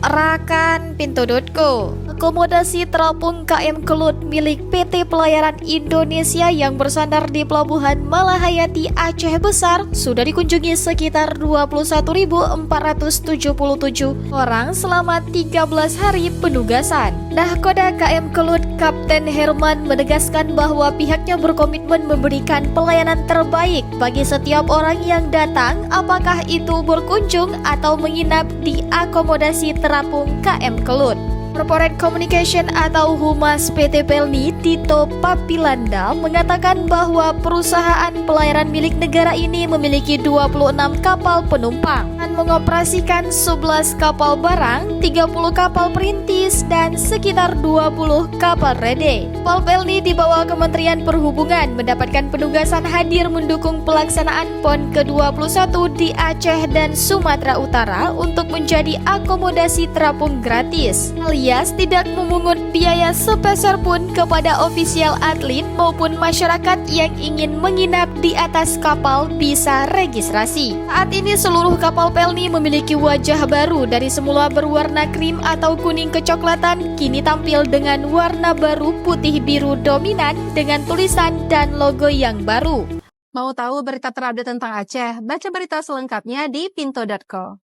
Rakan Pintu.co. Akomodasi terapung KM Kelut milik PT Pelayaran Indonesia yang bersandar di Pelabuhan Malahayati Aceh Besar sudah dikunjungi sekitar 21.477 orang selama 13 hari penugasan. Nahkoda KM Kelut Kapten Herman menegaskan bahwa pihaknya berkomitmen memberikan pelayanan terbaik bagi setiap orang yang datang, apakah itu berkunjung atau menginap di akomodasi terapung KM Kelut. Corporate Communication atau Humas PT Pelni Tito Papilanda mengatakan bahwa perusahaan pelayaran milik negara ini memiliki 26 kapal penumpang dan mengoperasikan 11 kapal barang, 30 kapal perintis, dan sekitar 20 kapal rede. Kapal Pelni di bawah Kementerian Perhubungan mendapatkan penugasan hadir mendukung pelaksanaan PON ke-21 di Aceh dan Sumatera Utara untuk menjadi akomodasi terapung gratis, alias tidak memungut biaya sepeser pun kepada ofisial atlet maupun masyarakat yang ingin menginap di atas kapal bisa registrasi. Saat ini seluruh kapal Pelni memiliki wajah baru, dari semula berwarna krim atau kuning kecoklatan kini tampil dengan warna baru putih biru dominan dengan tulisan dan logo yang baru. Mau tahu berita terupdate tentang Aceh? Baca berita selengkapnya di Pintu.co.